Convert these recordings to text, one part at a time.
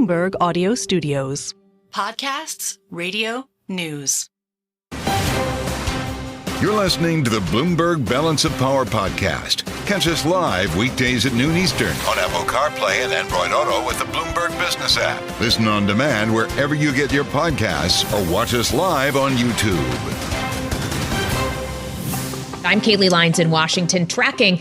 Bloomberg Audio Studios. Podcasts, radio, news. You're listening to the Bloomberg Balance of Power podcast. Catch us live weekdays at noon Eastern on Apple CarPlay and Android Auto with the Bloomberg Business app. Listen on demand wherever you get your podcasts or watch us live on YouTube. I'm Kailey Leinz in Washington, tracking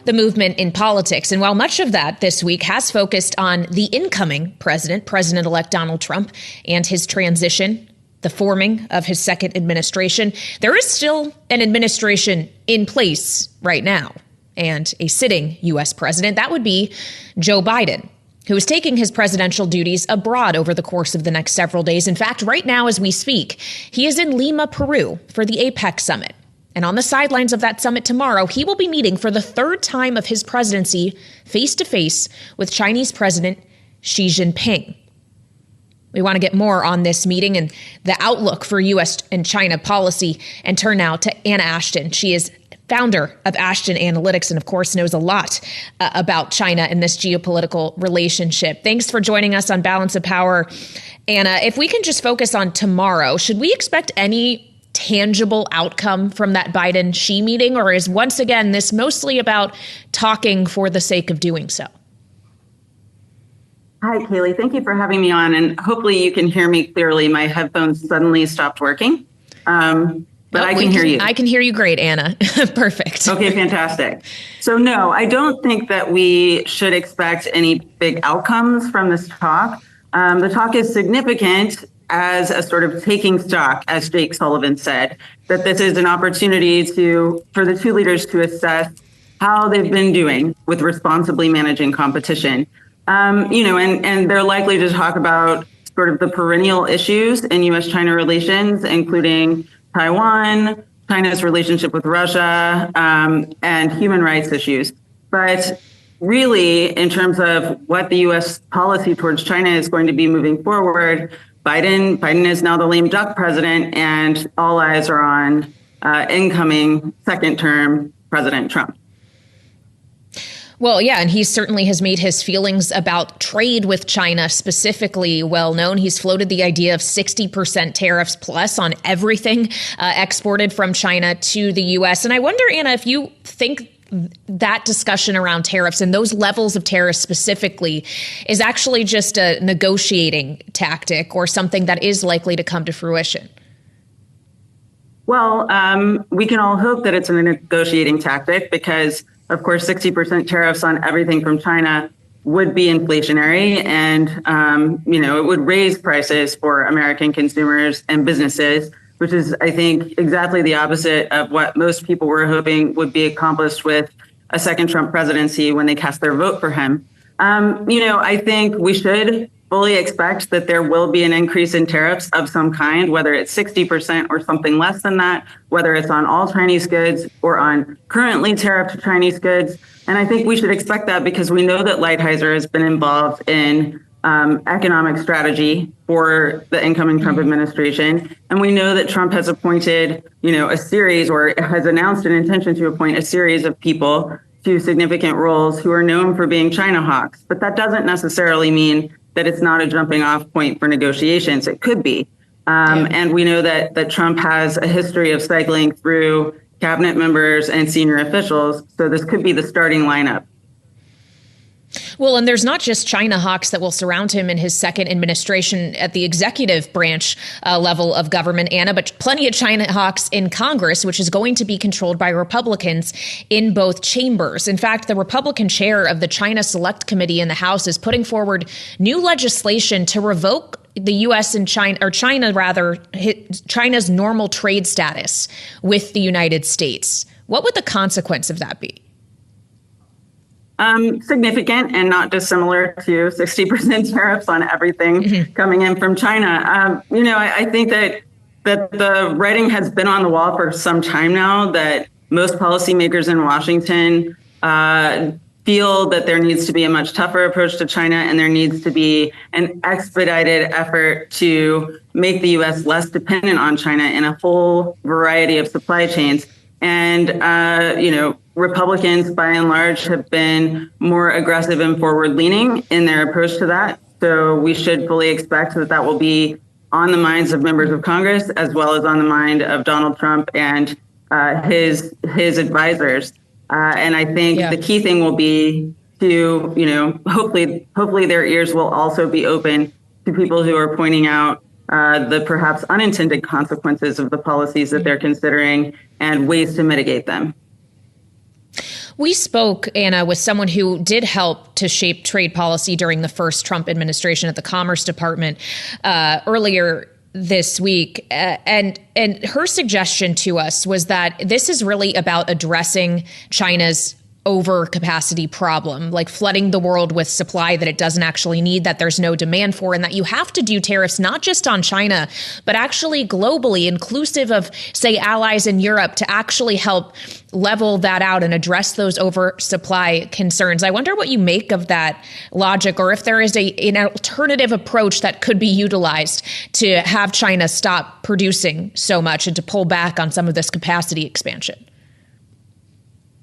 the movement in politics. And while much of that this week has focused on the incoming president, President-elect Donald Trump, and his transition, the forming of his second administration, there is still an administration in place right now and a sitting U.S. president. That would be Joe Biden, who is taking his presidential duties abroad over the course of the next several days. In fact, right now as we speak, he is in Lima, Peru for the APEC summit. And on the sidelines of that summit tomorrow, he will be meeting for the third time of his presidency face-to-face with Chinese President Xi Jinping. We want to get more on this meeting and the outlook for U.S. and China policy and turn now to Anna Ashton. She is founder of Ashton Analytics and, of course, knows a lot about China and this geopolitical relationship. Thanks for joining us on Balance of Power. Anna, if we can just focus on tomorrow, should we expect any tangible outcome from that Biden-Xi meeting, or is once again this mostly about talking for the sake of doing so? Hi, Kailey. Thank you for having me on, and hopefully you can hear me clearly. My headphones suddenly stopped working, but I can hear you. I can hear you great, Anna. Perfect. Okay, fantastic. So no, I don't think that we should expect any big outcomes from this talk. The talk is significant as a sort of taking stock, as Jake Sullivan said, that this is an opportunity for the two leaders to assess how they've been doing with responsibly managing competition. And they're likely to talk about sort of the perennial issues in U.S.-China relations, including Taiwan, China's relationship with Russia, and human rights issues. But really, in terms of what the U.S. policy towards China is going to be moving forward, Biden is now the lame duck president, and all eyes are on incoming second-term President Trump. Well, yeah, and he certainly has made his feelings about trade with China specifically well known. He's floated the idea of 60% tariffs plus on everything exported from China to the U.S. And I wonder, Anna, if you think that discussion around tariffs and those levels of tariffs specifically is actually just a negotiating tactic or something that is likely to come to fruition. Well, we can all hope that it's a negotiating tactic because, of course, 60% tariffs on everything from China would be inflationary and, it would raise prices for American consumers and businesses, which is, I think, exactly the opposite of what most people were hoping would be accomplished with a second Trump presidency when they cast their vote for him. I think we should fully expect that there will be an increase in tariffs of some kind, whether it's 60% or something less than that, whether it's on all Chinese goods or on currently tariffed Chinese goods. And I think we should expect that because we know that Lighthizer has been involved in economic strategy for the incoming Trump administration. And we know that Trump has appointed, a series or has announced an intention to appoint a series of people to significant roles who are known for being China hawks. But that doesn't necessarily mean that it's not a jumping off point for negotiations. It could be. And we know that Trump has a history of cycling through cabinet members and senior officials. So this could be the starting lineup. Well, and there's not just China hawks that will surround him in his second administration at the executive branch level of government, Anna, but plenty of China hawks in Congress, which is going to be controlled by Republicans in both chambers. In fact, the Republican chair of the China Select Committee in the House is putting forward new legislation to revoke the U.S. and China's normal trade status with the United States. What would the consequence of that be? Significant and not dissimilar to 60% tariffs on everything coming in from China. I think that the writing has been on the wall for some time now that most policymakers in Washington feel that there needs to be a much tougher approach to China and there needs to be an expedited effort to make the U.S. less dependent on China in a whole variety of supply chains. And, Republicans, by and large, have been more aggressive and forward-leaning in their approach to that. So we should fully expect that that will be on the minds of members of Congress, as well as on the mind of Donald Trump and his advisors. And I think the key thing will be to, hopefully their ears will also be open to people who are pointing out the perhaps unintended consequences of the policies that they're considering and ways to mitigate them. We spoke, Anna, with someone who did help to shape trade policy during the first Trump administration at the Commerce Department earlier this week. And her suggestion to us was that this is really about addressing China's overcapacity problem, like flooding the world with supply that it doesn't actually need, that there's no demand for, and that you have to do tariffs not just on China, but actually globally, inclusive of, say, allies in Europe, to actually help level that out and address those oversupply concerns. I wonder what you make of that logic, or if there is an alternative approach that could be utilized to have China stop producing so much and to pull back on some of this capacity expansion.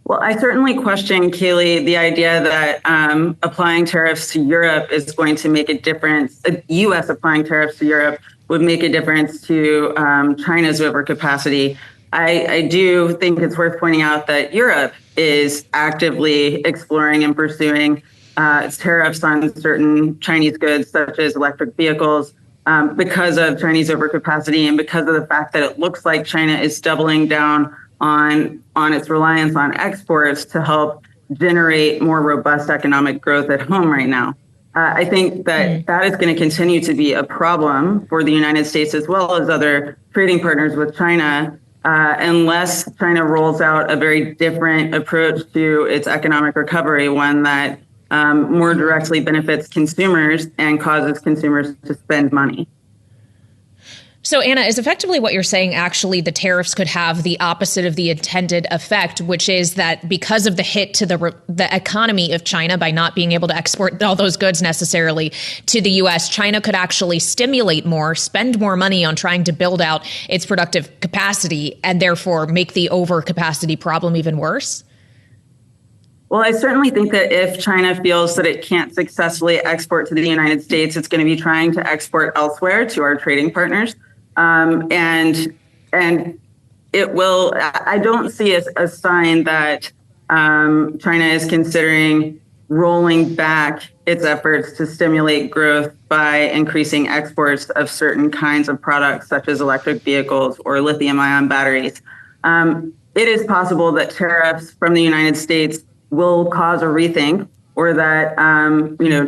Well, I certainly question, Kailey, the idea that applying tariffs to Europe is going to make a difference. U.S. applying tariffs to Europe would make a difference to China's overcapacity. I do think it's worth pointing out that Europe is actively exploring and pursuing tariffs on certain Chinese goods, such as electric vehicles, because of Chinese overcapacity and because of the fact that it looks like China is doubling down on its reliance on exports to help generate more robust economic growth at home right now. I think that that is going to continue to be a problem for the United States as well as other trading partners with China, unless China rolls out a very different approach to its economic recovery, one that more directly benefits consumers and causes consumers to spend money. So, Anna, is effectively what you're saying actually the tariffs could have the opposite of the intended effect, which is that because of the hit to the economy of China by not being able to export all those goods necessarily to the U.S., China could actually stimulate more, spend more money on trying to build out its productive capacity, and therefore make the overcapacity problem even worse? Well, I certainly think that if China feels that it can't successfully export to the United States, it's going to be trying to export elsewhere to our trading partners. And it will, I don't see a sign that China is considering rolling back its efforts to stimulate growth by increasing exports of certain kinds of products, such as electric vehicles or lithium-ion batteries. It is possible that tariffs from the United States will cause a rethink, or that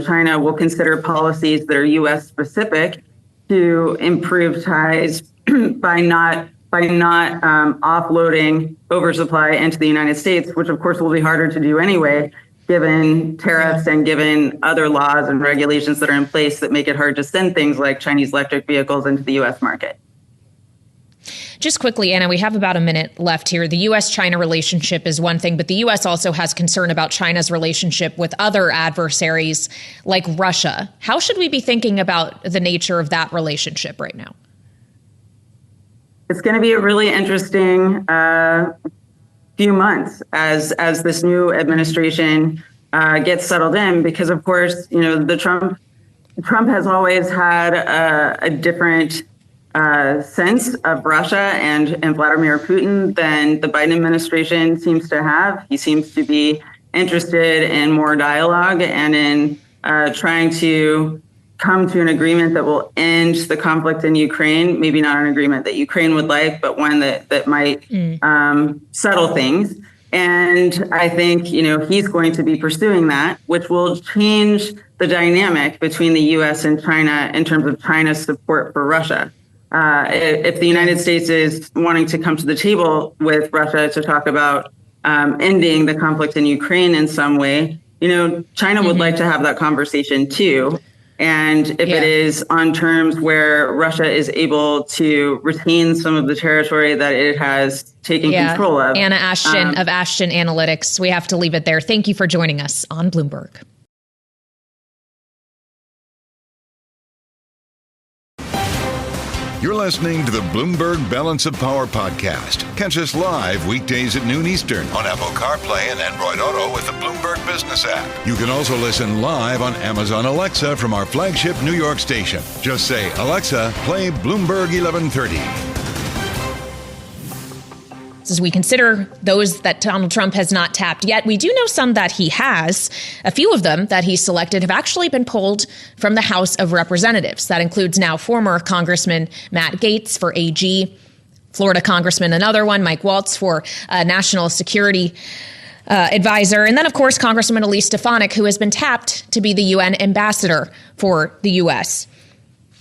China will consider policies that are U.S. specific to improve ties by not offloading oversupply into the United States, which of course will be harder to do anyway, given tariffs and given other laws and regulations that are in place that make it hard to send things like Chinese electric vehicles into the U.S. market. Just quickly, Anna, we have about a minute left here. The U.S.-China relationship is one thing, but the U.S. also has concern about China's relationship with other adversaries like Russia. How should we be thinking about the nature of that relationship right now? It's going to be a really interesting few months as this new administration gets settled in, because, of course, Trump has always had a different sense of Russia and Vladimir Putin than the Biden administration seems to have. He seems to be interested in more dialogue and in trying to come to an agreement that will end the conflict in Ukraine. Maybe not an agreement that Ukraine would like, but one that might settle things. And I think, he's going to be pursuing that, which will change the dynamic between the U.S. and China in terms of China's support for Russia. If the United States is wanting to come to the table with Russia to talk about ending the conflict in Ukraine in some way, China would like to have that conversation too. And if it is on terms where Russia is able to retain some of the territory that it has taken control of. Anna Ashton of Ashton Analytics. We have to leave it there. Thank you for joining us on Bloomberg. You're listening to the Bloomberg Balance of Power podcast. Catch us live weekdays at noon Eastern on Apple CarPlay and Android Auto with the Bloomberg Business app. You can also listen live on Amazon Alexa from our flagship New York station. Just say, Alexa, play Bloomberg 1130. As we consider those that Donald Trump has not tapped yet, we do know some that he has. A few of them that he selected have actually been pulled from the House of Representatives. That includes now former Congressman Matt Gaetz for AG, Florida Congressman, another one, Mike Waltz for National Security Advisor, and then, of course, Congresswoman Elise Stefanik, who has been tapped to be the UN ambassador for the U.S.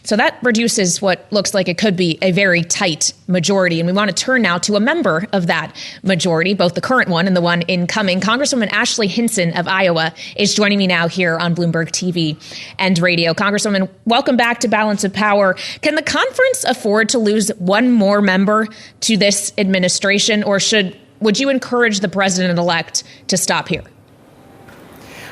So that reduces what looks like it could be a very tight majority. And we want to turn now to a member of that majority, both the current one and the one incoming. Congresswoman Ashley Hinson of Iowa is joining me now here on Bloomberg TV and radio. Congresswoman, welcome back to Balance of Power. Can the conference afford to lose one more member to this administration, or would you encourage the president-elect to stop here?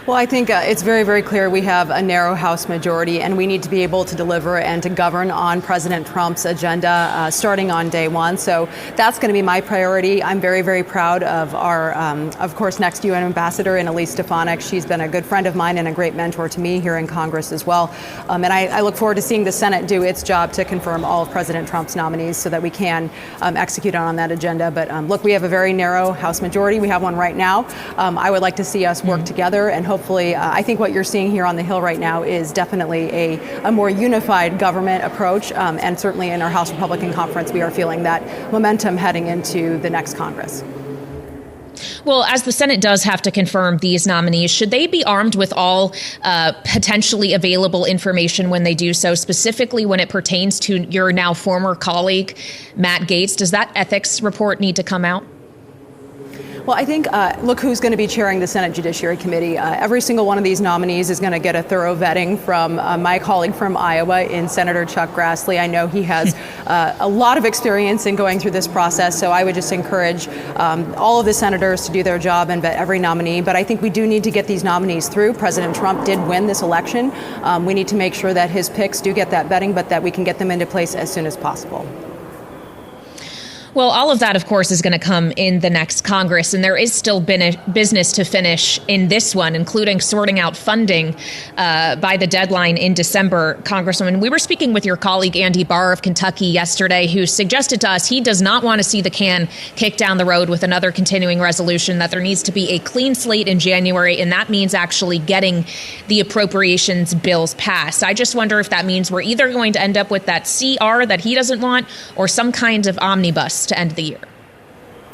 Well, I think it's very, very clear we have a narrow House majority, and we need to be able to deliver and to govern on President Trump's agenda starting on day one. So that's going to be my priority. I'm very, very proud of our, of course, next UN ambassador in Elise Stefanik. She's been a good friend of mine and a great mentor to me here in Congress as well. And I look forward to seeing the Senate do its job to confirm all of President Trump's nominees so that we can execute on that agenda. But look, we have a very narrow House majority. We have one right now. I would like to see us work together, and hopefully, I think what you're seeing here on the Hill right now is definitely a more unified government approach. And certainly in our House Republican Conference, we are feeling that momentum heading into the next Congress. Well, as the Senate does have to confirm these nominees, should they be armed with all potentially available information when they do so, specifically when it pertains to your now former colleague, Matt Gaetz? Does that ethics report need to come out? Well, I think, look who's going to be chairing the Senate Judiciary Committee. Every single one of these nominees is going to get a thorough vetting from my colleague from Iowa in Senator Chuck Grassley. I know he has a lot of experience in going through this process, so I would just encourage all of the senators to do their job and vet every nominee. But I think we do need to get these nominees through. President Trump did win this election. We need to make sure that his picks do get that vetting, but that we can get them into place as soon as possible. Well, all of that, of course, is going to come in the next Congress, and there is still business to finish in this one, including sorting out funding by the deadline in December. Congresswoman, we were speaking with your colleague Andy Barr of Kentucky yesterday, who suggested to us he does not want to see the can kicked down the road with another continuing resolution, that there needs to be a clean slate in January, and that means actually getting the appropriations bills passed. I just wonder if that means we're either going to end up with that CR that he doesn't want or some kind of omnibus to end the year.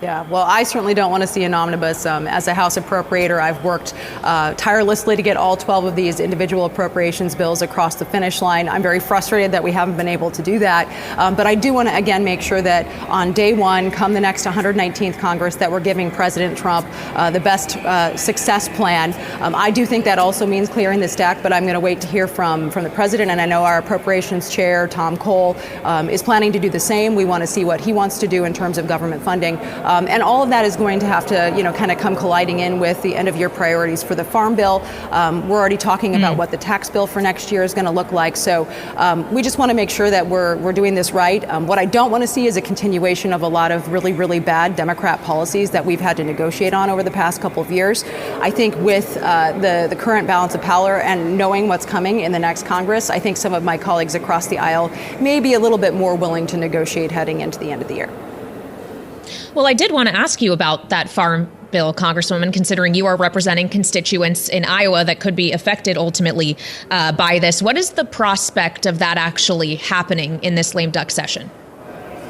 Yeah, well, I certainly don't want to see an omnibus. As a House appropriator, I've worked tirelessly to get all 12 of these individual appropriations bills across the finish line. I'm very frustrated that we haven't been able to do that. But I do want to, again, make sure that on day one, come the next 119th Congress, that we're giving President Trump the best success plan. I do think that also means clearing the stack, but I'm going to wait to hear from the president. And I know our appropriations chair, Tom Cole, is planning to do the same. We want to see what he wants to do in terms of government funding. And all of that is going to have to, kind of come colliding in with the end of year priorities for the Farm Bill. We're already talking about what the tax bill for next year is going to look like. So we just want to make sure that we're doing this right. What I don't want to see is a continuation of a lot of really, really bad Democrat policies that we've had to negotiate on over the past couple of years. I think with the current balance of power and knowing what's coming in the next Congress, I think some of my colleagues across the aisle may be a little bit more willing to negotiate heading into the end of the year. Well, I did want to ask you about that Farm Bill, Congresswoman, considering you are representing constituents in Iowa that could be affected ultimately by this. What is the prospect of that actually happening in this lame duck session?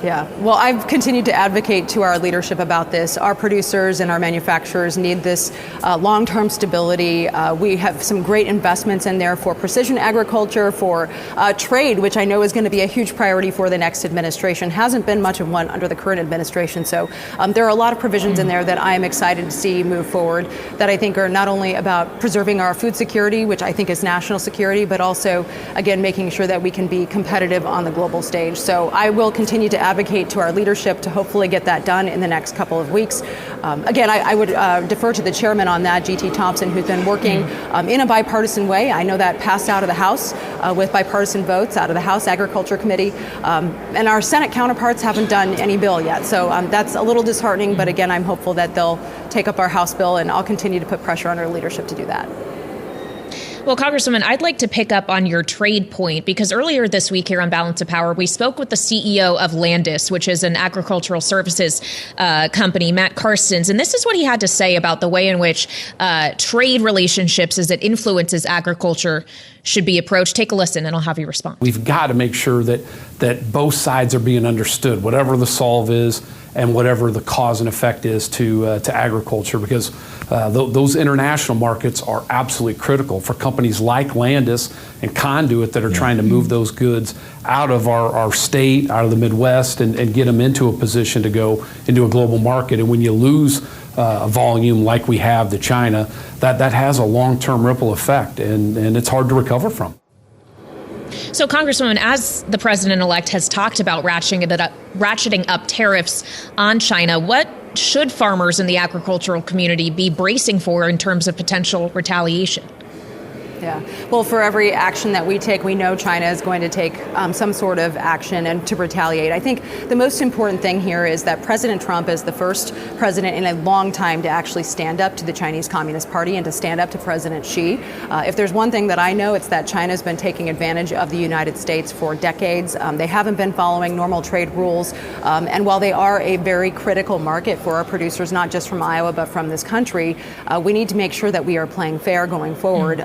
Yeah, well, I've continued to advocate to our leadership about this. Our producers and our manufacturers need this long-term stability. We have some great investments in there for precision agriculture, for trade, which I know is going to be a huge priority for the next administration. Hasn't been much of one under the current administration. So there are a lot of provisions in there that I am excited to see move forward that I think are not only about preserving our food security, which I think is national security, but also, again, making sure that we can be competitive on the global stage. So I will continue to advocate to our leadership to hopefully get that done in the next couple of weeks. Again, I would defer to the chairman on that, G.T. Thompson, who's been working in a bipartisan way. I know that passed out of the House with bipartisan votes out of the House Agriculture Committee. And our Senate counterparts haven't done any bill yet. So that's a little disheartening. But again, I'm hopeful that they'll take up our House bill, and I'll continue to put pressure on our leadership to do that. Well, Congresswoman, I'd like to pick up on your trade point, because earlier this week here on Balance of Power, we spoke with the CEO of Leinz, which is an agricultural services company, Matt Carstens. And this is what he had to say about the way in which trade relationships as it influences agriculture should be approached. Take a listen and I'll have you respond. We've got to make sure that both sides are being understood, whatever the solve is and whatever the cause and effect is to agriculture, because those international markets are absolutely critical for companies like Landis and Conduit that are trying to move those goods out of our state, out of the Midwest, and get them into a position to go into a global market. And when you lose a volume like we have to China, that has a long-term ripple effect, and it's hard to recover from. So, Congresswoman, as the president-elect has talked about ratcheting up tariffs on China, what should farmers in the agricultural community be bracing for in terms of potential retaliation? Yeah. Well, for every action that we take, we know China is going to take some sort of action and to retaliate. I think the most important thing here is that President Trump is the first president in a long time to actually stand up to the Chinese Communist Party and to stand up to President Xi. If there's one thing that I know, it's that China's been taking advantage of the United States for decades. They haven't been following normal trade rules. And while they are a very critical market for our producers, not just from Iowa, but from this country, we need to make sure that we are playing fair going forward.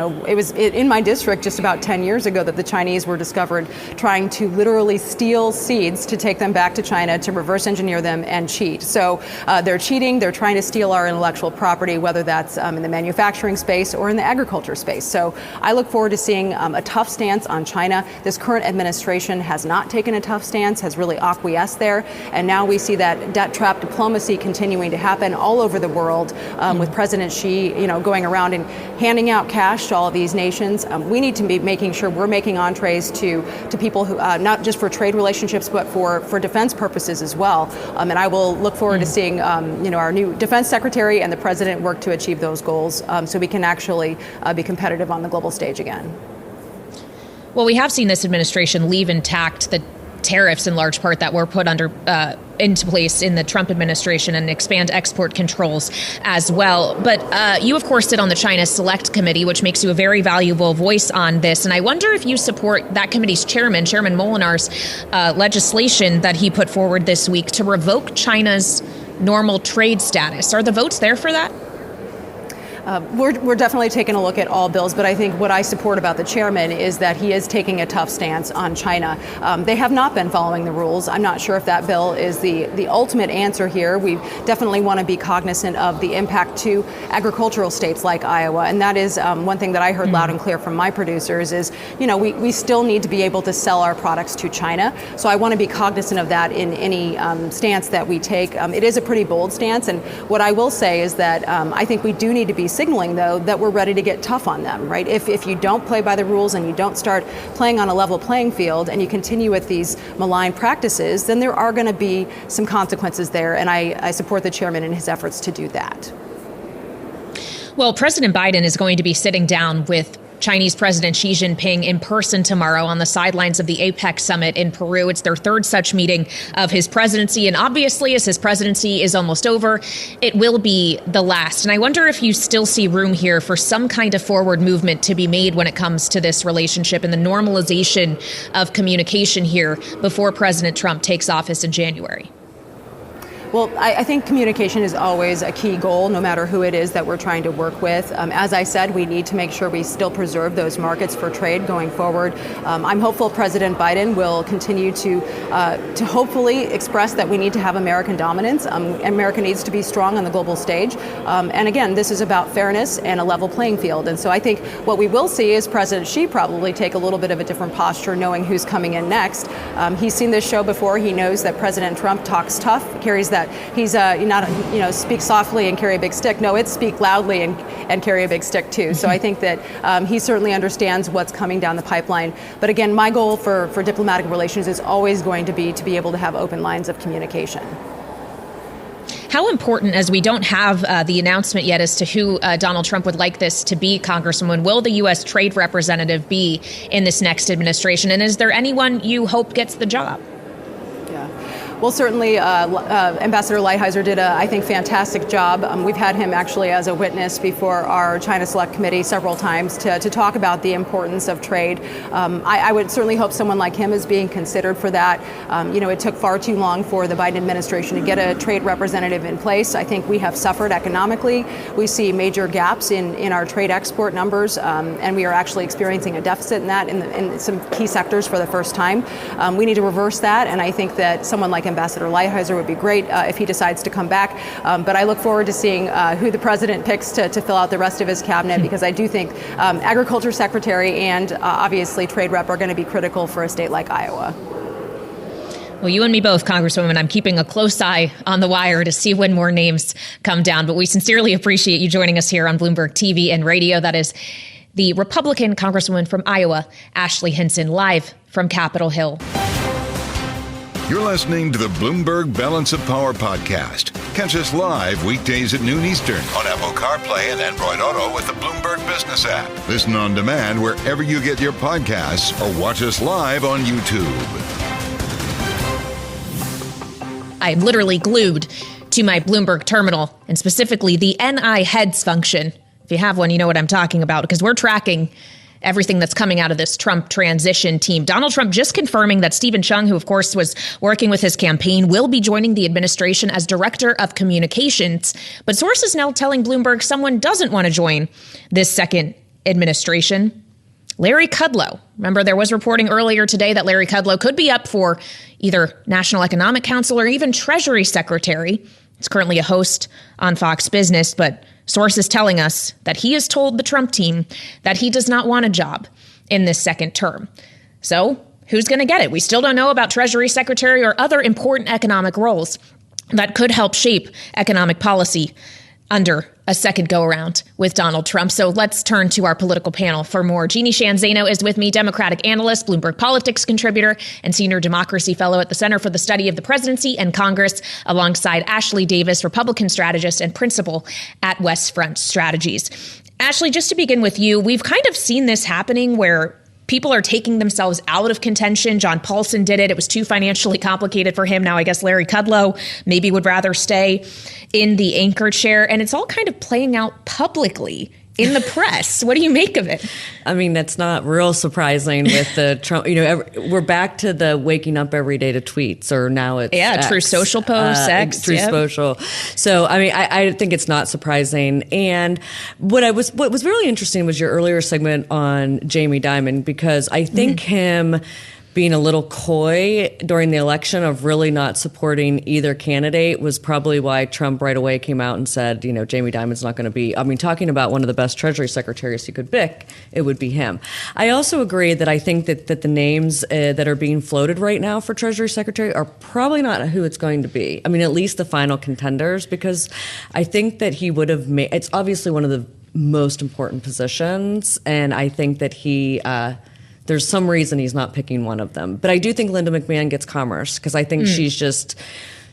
It was in my district just about 10 years ago that the Chinese were discovered trying to literally steal seeds to take them back to China, to reverse engineer them and cheat. So they're cheating. They're trying to steal our intellectual property, whether that's in the manufacturing space or in the agriculture space. So I look forward to seeing a tough stance on China. This current administration has not taken a tough stance, has really acquiesced there. And now we see that debt trap diplomacy continuing to happen all over the world with President Xi, going around and handing out cash to all of these nations. We need to be making sure we're making entrees to people who, not just for trade relationships, but for defense purposes as well. And I will look forward to seeing, our new defense secretary and the president work to achieve those goals so we can actually be competitive on the global stage again. Well, we have seen this administration leave intact the tariffs in large part that were put into place in the Trump administration and expand export controls as well. But you, of course, sit on the China Select Committee, which makes you a very valuable voice on this. And I wonder if you support that committee's Chairman Molinar's legislation that he put forward this week to revoke China's normal trade status. Are the votes there for that? We're definitely taking a look at all bills, but I think what I support about the chairman is that he is taking a tough stance on China. They have not been following the rules. I'm not sure if that bill is the ultimate answer here. We definitely want to be cognizant of the impact to agricultural states like Iowa, and that is one thing that I heard loud and clear from my producers is, we still need to be able to sell our products to China. So I want to be cognizant of that in any stance that we take. It is a pretty bold stance, and what I will say is that I think we do need to be signaling, though, that we're ready to get tough on them, right? If you don't play by the rules and you don't start playing on a level playing field and you continue with these malign practices, then there are going to be some consequences there. And I support the chairman in his efforts to do that. Well, President Biden is going to be sitting down with Chinese President Xi Jinping in person tomorrow on the sidelines of the APEC summit in Peru. It's their third such meeting of his presidency. And obviously, as his presidency is almost over, it will be the last. And I wonder if you still see room here for some kind of forward movement to be made when it comes to this relationship and the normalization of communication here before President Trump takes office in January. Well, I think communication is always a key goal, no matter who it is that we're trying to work with. As I said, we need to make sure we still preserve those markets for trade going forward. I'm hopeful President Biden will continue to hopefully express that we need to have American dominance. America needs to be strong on the global stage. And again, this is about fairness and a level playing field. And so I think what we will see is President Xi probably take a little bit of a different posture, knowing who's coming in next. He's seen this show before. He knows that President Trump talks tough, carries that that he's not, speak softly and carry a big stick. No, it's speak loudly and carry a big stick too. So I think that he certainly understands what's coming down the pipeline. But again, my goal for diplomatic relations is always going to be able to have open lines of communication. How important, as we don't have the announcement yet as to who Donald Trump would like this to be, Congresswoman, will the U.S. trade representative be in this next administration? And is there anyone you hope gets the job? Well, certainly Ambassador Lighthizer did I think, fantastic job. We've had him actually as a witness before our China Select Committee several times to talk about the importance of trade. I would certainly hope someone like him is being considered for that. It took far too long for the Biden administration to get a trade representative in place. I think we have suffered economically. We see major gaps in our trade export numbers, and we are actually experiencing a deficit in that in some key sectors for the first time. We need to reverse that, and I think that someone like Ambassador Lighthizer would be great if he decides to come back. But I look forward to seeing who the president picks to fill out the rest of his cabinet, because I do think Agriculture Secretary and obviously Trade Rep are going to be critical for a state like Iowa. Well, you and me both, Congresswoman. I'm keeping a close eye on the wire to see when more names come down. But we sincerely appreciate you joining us here on Bloomberg TV and radio. That is the Republican Congresswoman from Iowa, Ashley Hinson, live from Capitol Hill. You're listening to the Bloomberg Balance of Power podcast. Catch us live weekdays at noon Eastern on Apple CarPlay and Android Auto with the Bloomberg Business app. Listen on demand wherever you get your podcasts or watch us live on YouTube. I'm literally glued to my Bloomberg terminal, and specifically the NI heads function. If you have one, you know what I'm talking about, because we're tracking everything that's coming out of this Trump transition team. Donald Trump just confirming that Stephen Chung, who of course was working with his campaign, will be joining the administration as director of communications. But sources now telling Bloomberg someone doesn't want to join this second administration. Larry Kudlow. Remember, there was reporting earlier today that Larry Kudlow could be up for either National Economic Council or even Treasury Secretary. He's currently a host on Fox Business, but sources telling us that he has told the Trump team that he does not want a job in this second term. So who's going to get it? We still don't know about Treasury Secretary or other important economic roles that could help shape economic policy under a second go-around with Donald Trump. So let's turn to our political panel for more. Jeanne Zaino is with me, Democratic analyst, Bloomberg politics contributor, and senior democracy fellow at the Center for the Study of the Presidency and Congress, alongside Ashley Davis, Republican strategist and principal at West Front Strategies. Ashley, just to begin with you, we've kind of seen this happening where people are taking themselves out of contention. John Paulson did it. It was too financially complicated for him. Now I guess Larry Kudlow maybe would rather stay in the anchor chair. And it's all kind of playing out publicly in the press. What do you make of it? I mean, that's not real surprising with the Trump. We're back to the waking up every day to tweets, or now it's X, True Social posts, X, True Social. So, I mean, I think it's not surprising. And what was really interesting was your earlier segment on Jamie Dimon, because I think him being a little coy during the election of really not supporting either candidate was probably why Trump right away came out and said, Jamie Dimon's not going to be, talking about one of the best Treasury secretaries he could pick, it would be him. I also agree that I think that the names that are being floated right now for Treasury Secretary are probably not who it's going to be. At least the final contenders, because I think that he would have made, it's obviously one of the most important positions, and I think that there's some reason he's not picking one of them. But I do think Linda McMahon gets Commerce, because I think she's just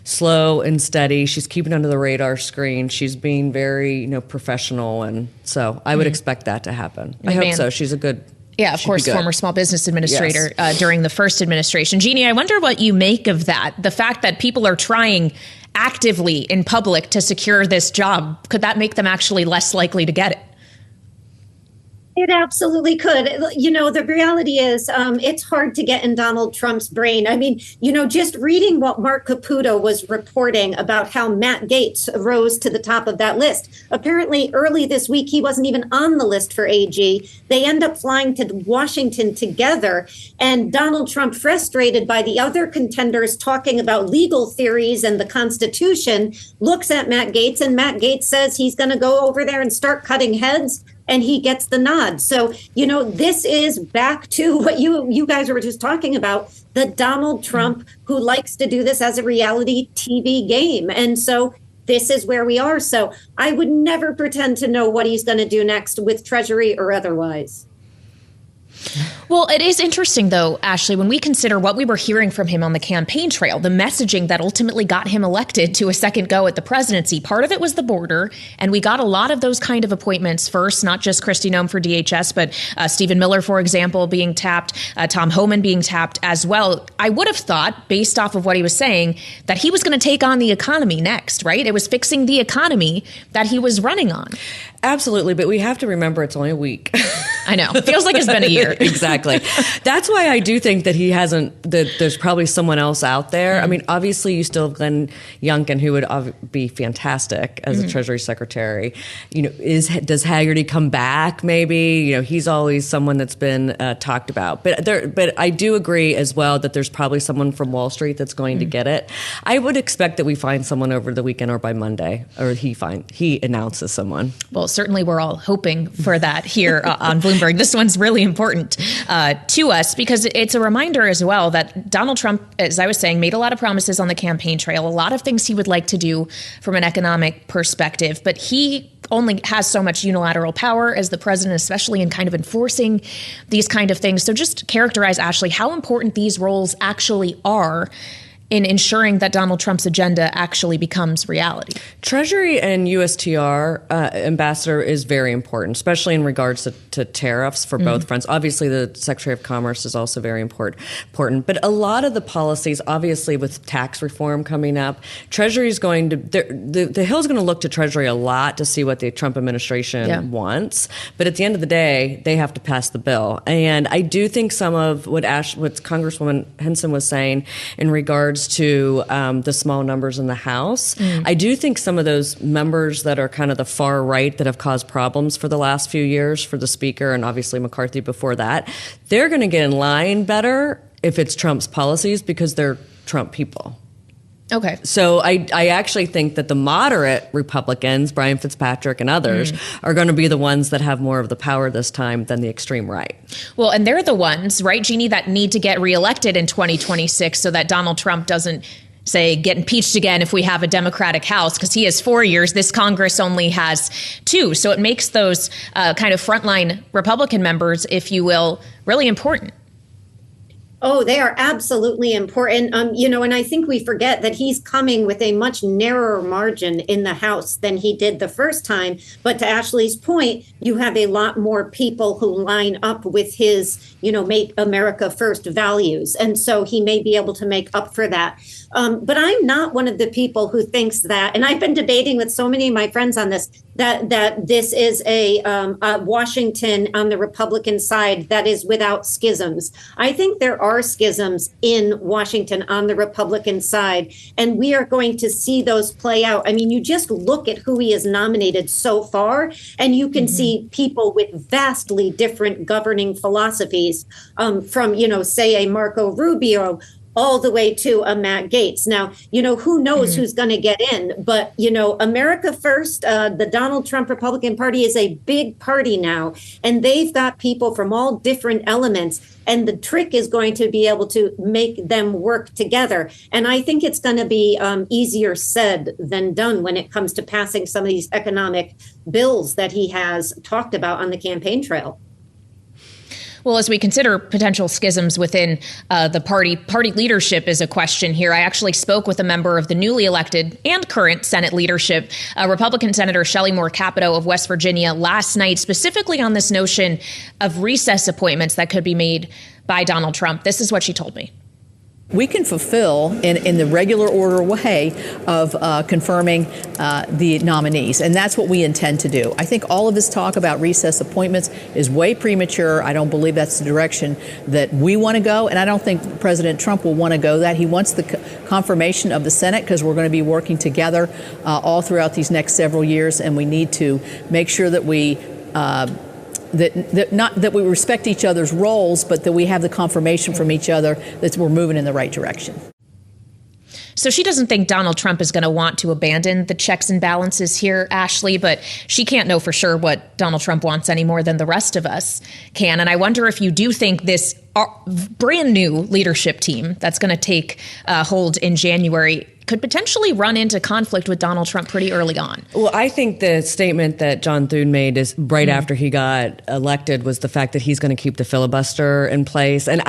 slow and steady. She's keeping under the radar screen. She's being very, professional. And so I would expect that to happen. I hope so. She's a good... Yeah, of course, former small business administrator during the first administration. Jeanne, I wonder what you make of that. The fact that people are trying actively in public to secure this job, could that make them actually less likely to get it? It absolutely could. The reality is it's hard to get in Donald Trump's brain. Just reading what Mark Caputo was reporting about how Matt Gaetz rose to the top of that list. Apparently, early this week, he wasn't even on the list for AG. They end up flying to Washington together. And Donald Trump, frustrated by the other contenders talking about legal theories and the Constitution, looks at Matt Gaetz, and Matt Gaetz says he's going to go over there and start cutting heads. and he gets the nod. So, this is back to what you guys were just talking about, the Donald Trump who likes to do this as a reality TV game. And so this is where we are. So I would never pretend to know what he's going to do next with Treasury or otherwise. Well, it is interesting, though, Ashley, when we consider what we were hearing from him on the campaign trail, the messaging that ultimately got him elected to a second go at the presidency. Part of it was the border, and we got a lot of those kind of appointments first, not just Kristi Noem for DHS, but Stephen Miller, for example, being tapped, Tom Homan being tapped as well. I would have thought, based off of what he was saying, that he was going to take on the economy next, right? It was fixing the economy that he was running on. Absolutely, but we have to remember it's only a week. I know. It feels like it's been a year. Exactly. That's why I do think that he hasn't, that there's probably someone else out there. Mm-hmm. I mean, obviously you still have Glenn Youngkin, who would be fantastic as a Treasury Secretary. Does Haggerty come back maybe? He's always someone that's been talked about. But I do agree as well that there's probably someone from Wall Street that's going to get it. I would expect that we find someone over the weekend or by Monday, or he announces someone. Well, certainly we're all hoping for that here on Bloomberg. This one's really important to us because it's a reminder as well that Donald Trump, as I was saying, made a lot of promises on the campaign trail, a lot of things he would like to do from an economic perspective, but he only has so much unilateral power as the president, especially in kind of enforcing these kind of things. So just characterize, Ashley, how important these roles actually are in ensuring that Donald Trump's agenda actually becomes reality. Treasury and USTR ambassador is very important, especially in regards to tariffs for both fronts. Obviously, the Secretary of Commerce is also very important. But a lot of the policies, obviously with tax reform coming up, Treasury is going to, the Hill's going to look to Treasury a lot to see what the Trump administration wants. But at the end of the day, they have to pass the bill. And I do think some of what Congresswoman Hinson was saying in regards to the small numbers in the House. I do think some of those members that are kind of the far right that have caused problems for the last few years for the Speaker and obviously McCarthy before that, they're going to get in line better if it's Trump's policies because they're Trump people. Okay. So I actually think that the moderate Republicans, Brian Fitzpatrick and others, are going to be the ones that have more of the power this time than the extreme right. Well, and they're the ones, right, Jeanne, that need to get reelected in 2026 so that Donald Trump doesn't, say, get impeached again if we have a Democratic House, because he has 4 years. This Congress only has 2. So it makes those kind of frontline Republican members, if you will, really important. Oh, they are absolutely important. And I think we forget that he's coming with a much narrower margin in the House than he did the first time. But to Ashley's point, you have a lot more people who line up with his, make America first values. And so he may be able to make up for that. But I'm not one of the people who thinks that, and I've been debating with so many of my friends on this, that this is a Washington on the Republican side that is without schisms. I think there are schisms in Washington on the Republican side, and we are going to see those play out. I mean, you just look at who he has nominated so far, and you can see people with vastly different governing philosophies from, say, a Marco Rubio all the way to a Matt Gaetz. Now, who knows who's going to get in, but, America First, the Donald Trump Republican Party is a big party now, and they've got people from all different elements. And the trick is going to be able to make them work together. And I think it's going to be easier said than done when it comes to passing some of these economic bills that he has talked about on the campaign trail. Well, as we consider potential schisms within the party leadership is a question here. I actually spoke with a member of the newly elected and current Senate leadership, Republican Senator Shelley Moore Capito of West Virginia, last night, specifically on this notion of recess appointments that could be made by Donald Trump. This is what she told me. We can fulfill in the regular order way of confirming the nominees, and that's what we intend to do. I think all of this talk about recess appointments is way premature. I don't believe that's the direction that we want to go, and I don't think President Trump will want to go that. He wants the confirmation of the Senate because we're going to be working together all throughout these next several years, and we need to make sure that we not that we respect each other's roles, but that we have the confirmation from each other that we're moving in the right direction. So she doesn't think Donald Trump is going to want to abandon the checks and balances here, Ashley, but she can't know for sure what Donald Trump wants any more than the rest of us can. And I wonder if you do think this brand new leadership team that's going to take hold in January could potentially run into conflict with Donald Trump pretty early on. Well, I think the statement that John Thune made is right after he got elected was the fact that he's going to keep the filibuster in place. And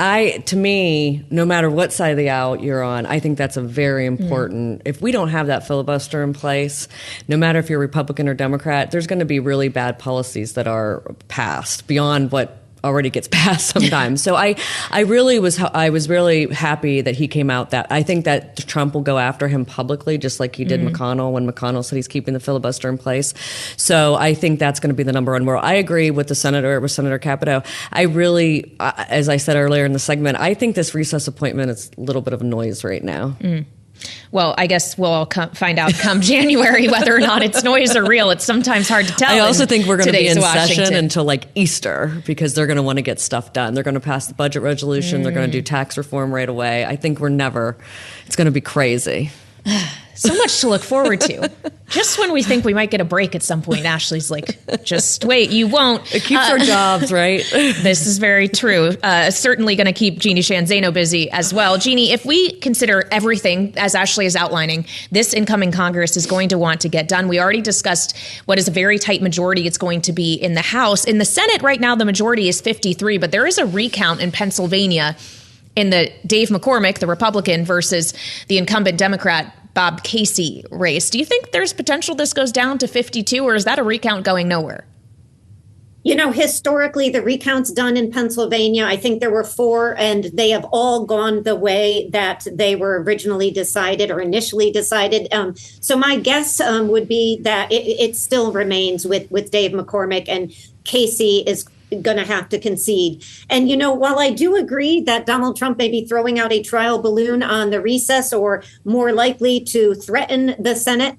to me, no matter what side of the aisle you're on, I think that's a very important, if we don't have that filibuster in place, no matter if you're Republican or Democrat, there's going to be really bad policies that are passed beyond what already gets passed sometimes. So I was really happy that he came out. That I think that Trump will go after him publicly, just like he did McConnell when McConnell said he's keeping the filibuster in place. So I think that's going to be the number one moral. I agree with Senator Capito. I really, as I said earlier in the segment, I think this recess appointment is a little bit of a noise right now. Well, I guess we'll all find out come January whether or not it's noise or real. It's sometimes hard to tell. I also think we're going to be in Washington session until like Easter because they're going to want to get stuff done. They're going to pass the budget resolution. They're going to do tax reform right away. I think it's going to be crazy. So much to look forward to. Just when we think we might get a break at some point, Ashley's like, just wait, you won't. It keeps our jobs, right? This is very true. Certainly going to keep Jeanne Zaino busy as well. Jeanne, if we consider everything, as Ashley is outlining, this incoming Congress is going to want to get done. We already discussed what is a very tight majority it's going to be in the House. In the Senate right now, the majority is 53, but there is a recount in Pennsylvania in the Dave McCormick, the Republican, versus the incumbent Democrat, Bob Casey race. Do you think there's potential this goes down to 52, or is that a recount going nowhere? You know, historically, the recounts done in Pennsylvania, I think there were 4, and they have all gone the way that they were originally decided or initially decided. So my guess would be that it still remains with Dave McCormick, and Casey is going to have to concede. And, you know, while I do agree that Donald Trump may be throwing out a trial balloon on the recess or more likely to threaten the Senate,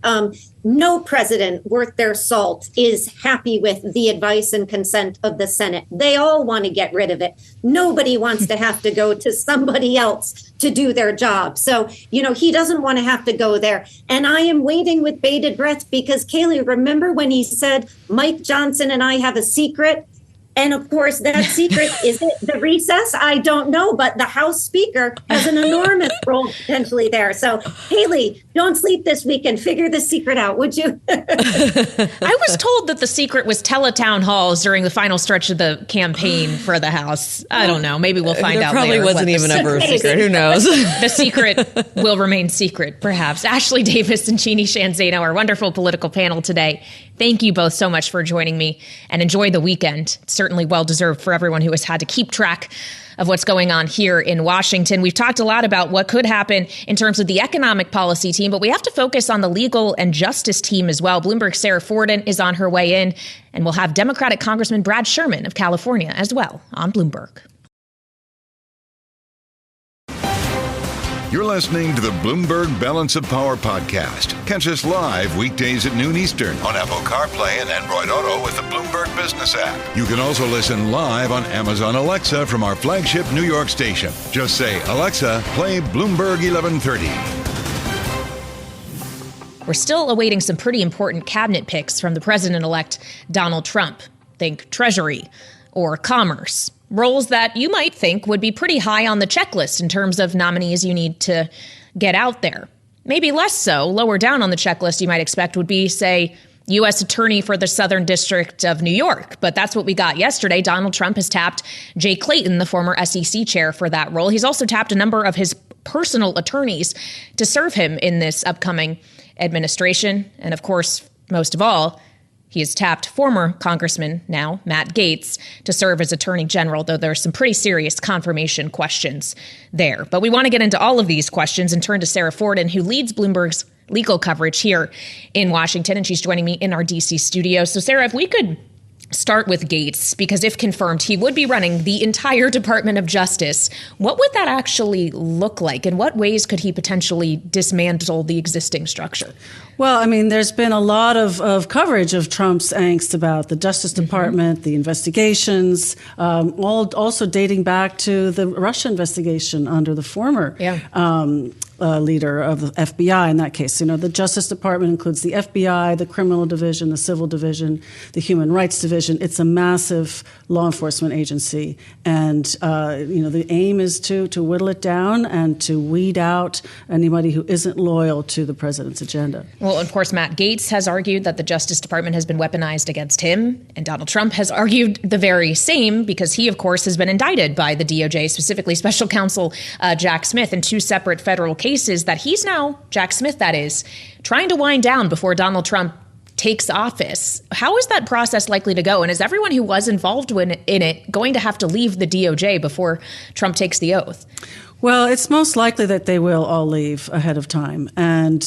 no president worth their salt is happy with the advice and consent of the Senate. They all want to get rid of it. Nobody wants to have to go to somebody else to do their job. So, you know, he doesn't want to have to go there. And I am waiting with bated breath because, Kailey, remember when he said, Mike Johnson and I have a secret? And of course, that secret, is it the recess? I don't know, but the House Speaker has an enormous role potentially there. So, Kailey, don't sleep this weekend. Figure the secret out, would you? I was told that the secret was teletown halls during the final stretch of the campaign for the House. I don't know. Maybe we'll find out later. There probably wasn't even ever a secret. Who knows? The secret will remain secret, perhaps. Ashley Davis and Jeanne Zaino, our wonderful political panel today. Thank you both so much for joining me, and enjoy the weekend. It's certainly well-deserved for everyone who has had to keep track of what's going on here in Washington. We've talked a lot about what could happen in terms of the economic policy team, but we have to focus on the legal and justice team as well. Bloomberg's Sara Forden is on her way in, and we'll have Democratic Congressman Brad Sherman of California as well on Bloomberg. You're listening to the Bloomberg Balance of Power podcast. Catch us live weekdays at noon Eastern on Apple CarPlay and Android Auto with the Bloomberg Business app. You can also listen live on Amazon Alexa from our flagship New York station. Just say, Alexa, play Bloomberg 1130. We're still awaiting some pretty important cabinet picks from the president-elect Donald Trump. Think Treasury or Commerce. Roles that you might think would be pretty high on the checklist in terms of nominees you need to get out there. Maybe less so, lower down on the checklist you might expect would be, say, U.S. Attorney for the Southern District of New York. But that's what we got yesterday. Donald Trump has tapped Jay Clayton, the former SEC chair, for that role. He's also tapped a number of his personal attorneys to serve him in this upcoming administration. And of course, most of all, he has tapped former Congressman, now Matt Gaetz, to serve as Attorney General, though there are some pretty serious confirmation questions there. But we want to get into all of these questions and turn to Sara Forden, who leads Bloomberg's legal coverage here in Washington, and she's joining me in our D.C. studio. So, Sara, if we could start with Gaetz, because if confirmed, he would be running the entire Department of Justice. What would that actually look like? In what ways could he potentially dismantle the existing structure? Well, I mean, there's been a lot of coverage of Trump's angst about the Justice Department, the investigations, all also dating back to the Russia investigation under the former leader of the FBI in that case. The Justice Department includes the FBI, the Criminal Division, the Civil Division, the Human Rights Division. It's a massive law enforcement agency. And, the aim is to whittle it down and to weed out anybody who isn't loyal to the president's agenda. Well, of course, Matt Gaetz has argued that the Justice Department has been weaponized against him, and Donald Trump has argued the very same because he, of course, has been indicted by the DOJ, specifically Special Counsel Jack Smith, in 2 separate federal cases that he's now, Jack Smith that is, trying to wind down before Donald Trump takes office. How is that process likely to go? And is everyone who was involved in it going to have to leave the DOJ before Trump takes the oath? Well, it's most likely that they will all leave ahead of time. And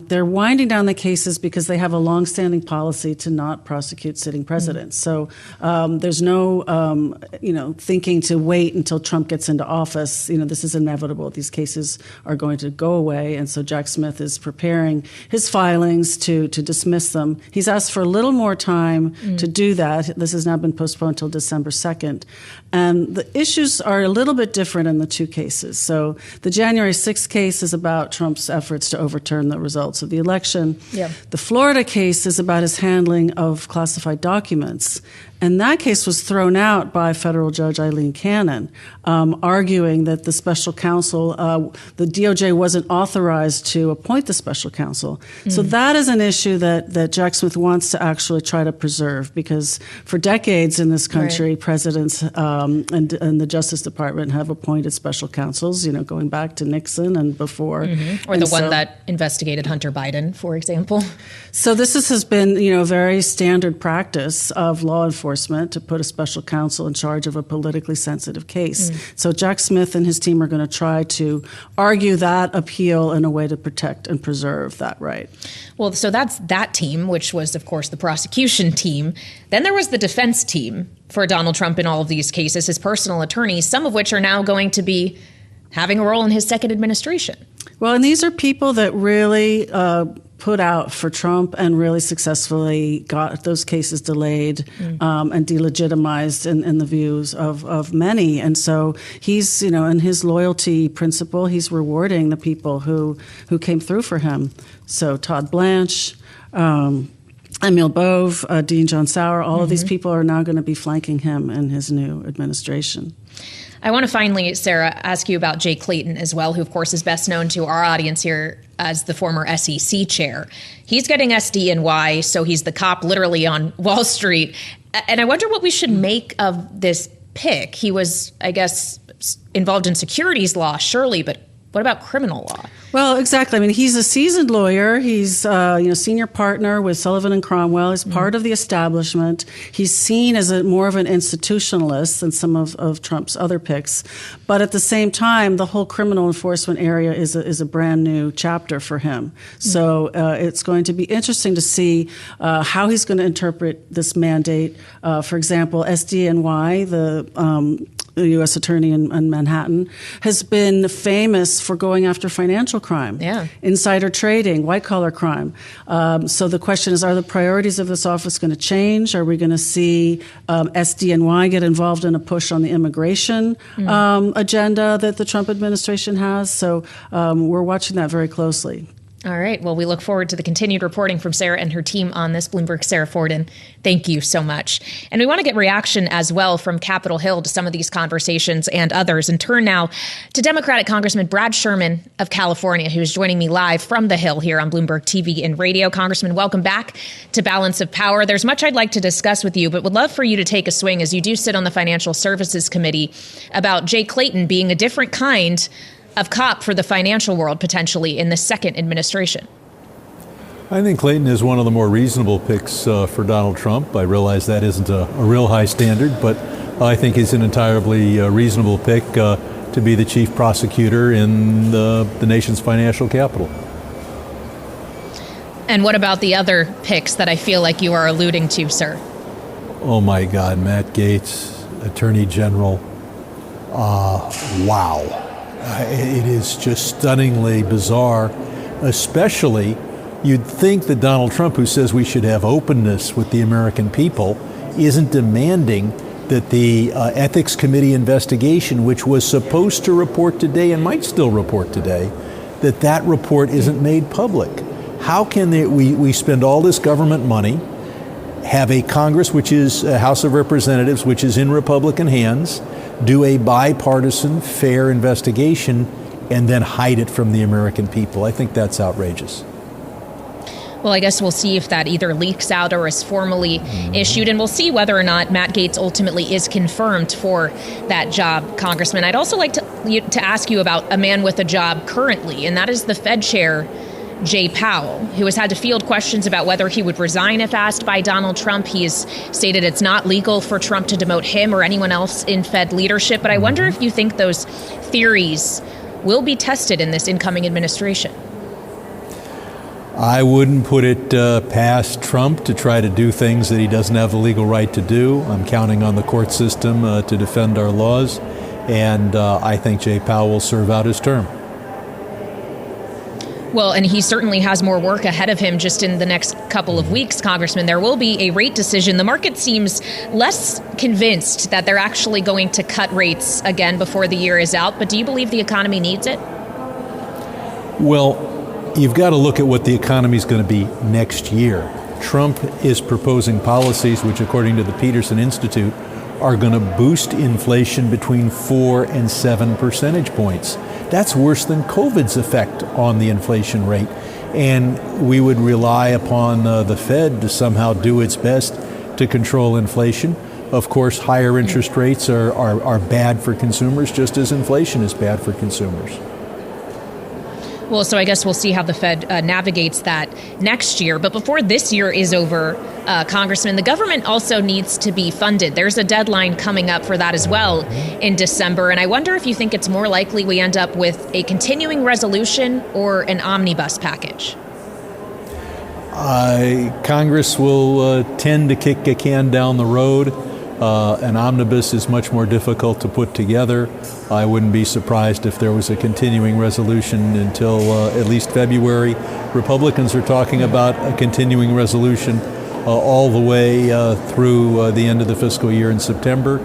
they're winding down the cases because they have a longstanding policy to not prosecute sitting presidents. So there's no, thinking to wait until Trump gets into office. This is inevitable. These cases are going to go away. And so Jack Smith is preparing his filings to dismiss them. He's asked for a little more time to do that. This has now been postponed until December 2nd. And the issues are a little bit different in the 2 cases. So the January 6th case is about Trump's efforts to overturn the results of the election. Yeah. The Florida case is about his handling of classified documents. And that case was thrown out by federal judge Eileen Cannon, arguing that the special counsel, the DOJ wasn't authorized to appoint the special counsel. So that is an issue that Jack Smith wants to actually try to preserve, because for decades in this country, presidents and the Justice Department have appointed special counsels, going back to Nixon and before. Or the one that investigated Hunter Biden, for example. So this has been, very standard practice of law enforcement to put a special counsel in charge of a politically sensitive case. So Jack Smith and his team are going to try to argue that appeal in a way to protect and preserve that right. Well, so that's that team, which was, of course, the prosecution team. Then there was the defense team for Donald Trump in all of these cases, his personal attorneys, some of which are now going to be having a role in his second administration. Well, and these are people that really put out for Trump and really successfully got those cases delayed and delegitimized in the views of many. And so he's, in his loyalty principle, he's rewarding the people who came through for him. So Todd Blanche, Emil Bove, Dean John Sauer, all of these people are now going to be flanking him in his new administration. I want to finally, Sara, ask you about Jay Clayton as well, who, of course, is best known to our audience here as the former SEC chair. He's getting SDNY, so he's the cop literally on Wall Street. And I wonder what we should make of this pick. He was, I guess, involved in securities law, surely, but what about criminal law? Well, exactly. I mean, he's a seasoned lawyer. He's, senior partner with Sullivan and Cromwell. He's part of the establishment. He's seen as more of an institutionalist than some of Trump's other picks. But at the same time, the whole criminal enforcement area is a brand new chapter for him. So it's going to be interesting to see how he's going to interpret this mandate. For example, SDNY, the U.S. attorney in Manhattan, has been famous for going after financial crime, insider trading, white-collar crime. So the question is, are the priorities of this office going to change? Are we going to see SDNY get involved in a push on the immigration agenda that the Trump administration has? So we're watching that very closely. All right. Well, we look forward to the continued reporting from Sara and her team on this. Bloomberg, Sara Forden, thank you so much. And we want to get reaction as well from Capitol Hill to some of these conversations and others, and turn now to Democratic Congressman Brad Sherman of California, who is joining me live from the Hill here on Bloomberg TV and radio. Congressman, welcome back to Balance of Power. There's much I'd like to discuss with you, but would love for you to take a swing, as you do sit on the Financial Services Committee, about Jay Clayton being a different kind of cop for the financial world, potentially, in the second administration. I think Clayton is one of the more reasonable picks for Donald Trump. I realize that isn't a real high standard, but I think he's an entirely reasonable pick to be the chief prosecutor in the nation's financial capital. And what about the other picks that I feel like you are alluding to, sir? Oh my God, Matt Gaetz, Attorney General. Wow. It is just stunningly bizarre, especially you'd think that Donald Trump, who says we should have openness with the American people, isn't demanding that the Ethics Committee investigation, which was supposed to report today and might still report today, that report isn't made public. How can we spend all this government money, have a Congress, which is a House of Representatives, which is in Republican hands, do a bipartisan, fair investigation, and then hide it from the American people? I think that's outrageous. Well, I guess we'll see if that either leaks out or is formally issued, and we'll see whether or not Matt Gaetz ultimately is confirmed for that job, Congressman. I'd also like to ask you about a man with a job currently, and that is the Fed chair, Jay Powell, who has had to field questions about whether he would resign if asked by Donald Trump. He has stated it's not legal for Trump to demote him or anyone else in Fed leadership, but I wonder if you think those theories will be tested in this incoming administration. I wouldn't put it past Trump to try to do things that he doesn't have the legal right to do. I'm counting on the court system to defend our laws, and I think Jay Powell will serve out his term. Well, and he certainly has more work ahead of him just in the next couple of weeks, Congressman. There will be a rate decision. The market seems less convinced that they're actually going to cut rates again before the year is out, but do you believe the economy needs it? Well, you've got to look at what the economy is going to be next year. Trump is proposing policies which, according to the Peterson Institute, are going to boost inflation between 4 and 7 percentage points. That's worse than COVID's effect on the inflation rate. And we would rely upon the Fed to somehow do its best to control inflation. Of course, higher interest rates are bad for consumers, just as inflation is bad for consumers. Well, so I guess we'll see how the Fed navigates that next year. But before this year is over, Congressman, the government also needs to be funded. There's a deadline coming up for that as well in December. And I wonder if you think it's more likely we end up with a continuing resolution or an omnibus package. Congress will tend to kick a can down the road. An omnibus is much more difficult to put together. I wouldn't be surprised if there was a continuing resolution until at least February. Republicans are talking about a continuing resolution all the way through the end of the fiscal year in September.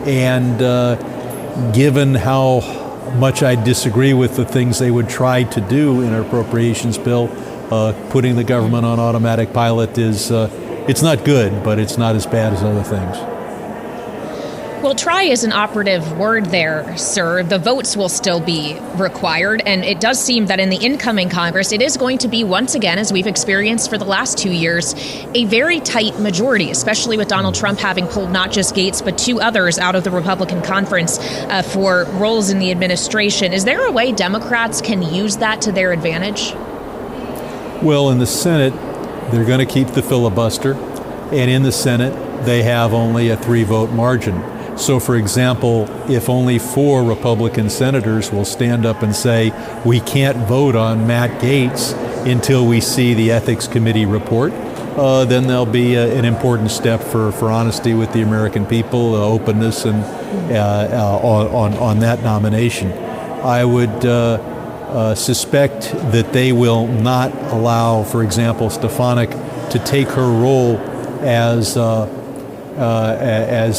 And given how much I disagree with the things they would try to do in an appropriations bill, putting the government on automatic pilot is, it's not good, but it's not as bad as other things. Well, try is an operative word there, sir. The votes will still be required, and it does seem that in the incoming Congress, it is going to be, once again, as we've experienced for the last 2 years, a very tight majority, especially with Donald Trump having pulled not just Gaetz, but 2 others out of the Republican conference for roles in the administration. Is there a way Democrats can use that to their advantage? Well, in the Senate, they're going to keep the filibuster, and in the Senate, they have only a 3-vote margin. So, for example, if only 4 Republican senators will stand up and say, we can't vote on Matt Gaetz until we see the Ethics Committee report, then there'll be an important step for honesty with the American people, openness and on that nomination. I would suspect that they will not allow, for example, Stefanik to take her role as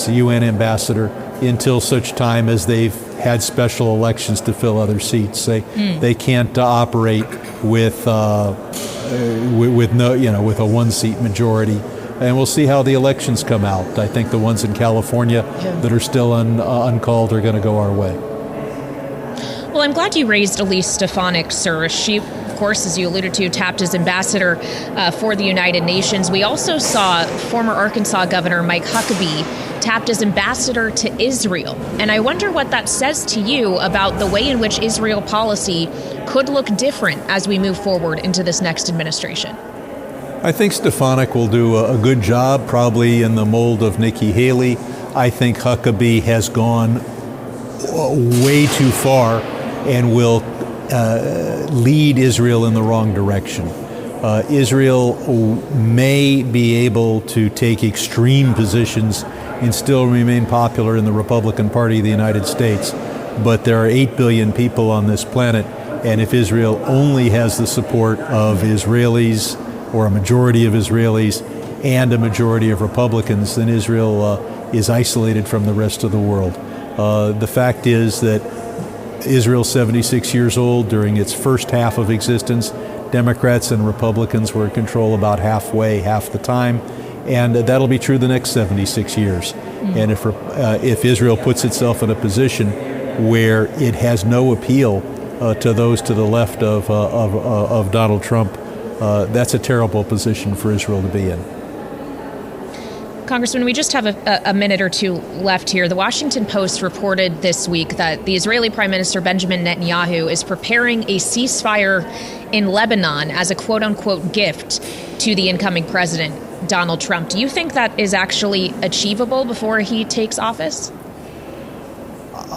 UN ambassador until such time as they've had special elections to fill other seats. They can't operate with no, with a 1-seat majority. And we'll see how the elections come out. I think the ones in California that are still uncalled are going to go our way. Well, I'm glad you raised Elise Stefanik, sir. She, of course, as you alluded to, tapped as ambassador for the United Nations. We also saw former Arkansas Governor Mike Huckabee tapped as ambassador to Israel. And I wonder what that says to you about the way in which Israel policy could look different as we move forward into this next administration. I think Stefanik will do a good job, probably in the mold of Nikki Haley. I think Huckabee has gone way too far and will lead Israel in the wrong direction. Israel may be able to take extreme positions and still remain popular in the Republican Party of the United States, but there are 8 billion people on this planet, and if Israel only has the support of Israelis, or a majority of Israelis, and a majority of Republicans, then Israel is isolated from the rest of the world. The fact is that Israel's 76 years old. During its first half of existence, Democrats and Republicans were in control about half the time, and that'll be true the next 76 years. And if Israel puts itself in a position where it has no appeal to those to the left of Donald Trump, that's a terrible position for Israel to be in. Congressman, we just have a minute or two left here. The Washington Post reported this week that the Israeli Prime Minister Benjamin Netanyahu is preparing a ceasefire in Lebanon as a quote-unquote gift to the incoming president, Donald Trump. Do you think that is actually achievable before he takes office?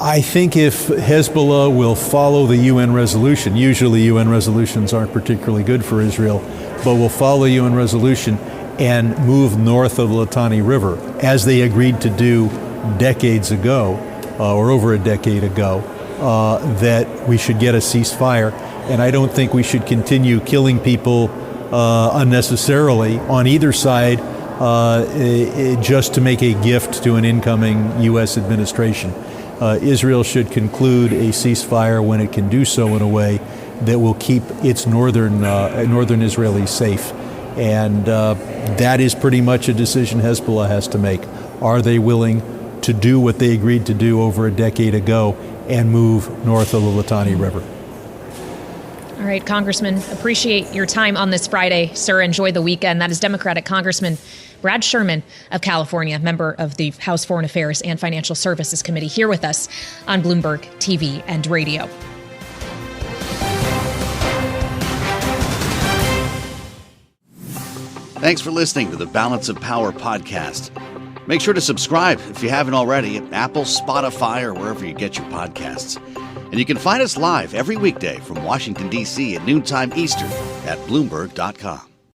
I think if Hezbollah will follow the UN resolution, usually UN resolutions aren't particularly good for Israel, but will follow the UN resolution and move north of the Litani River, as they agreed to do decades ago, or over a decade ago, that we should get a ceasefire. And I don't think we should continue killing people unnecessarily on either side just to make a gift to an incoming U.S. administration. Israel should conclude a ceasefire when it can do so in a way that will keep its northern Israelis safe. And that is pretty much a decision Hezbollah has to make. Are they willing to do what they agreed to do over a decade ago and move north of the Litani River? All right, Congressman, appreciate your time on this Friday. Sir, enjoy the weekend. That is Democratic Congressman Brad Sherman of California, member of the House Foreign Affairs and Financial Services Committee, here with us on Bloomberg TV and radio. Thanks for listening to the Balance of Power podcast. Make sure to subscribe if you haven't already at Apple, Spotify, or wherever you get your podcasts. And you can find us live every weekday from Washington, D.C. at noontime Eastern at Bloomberg.com.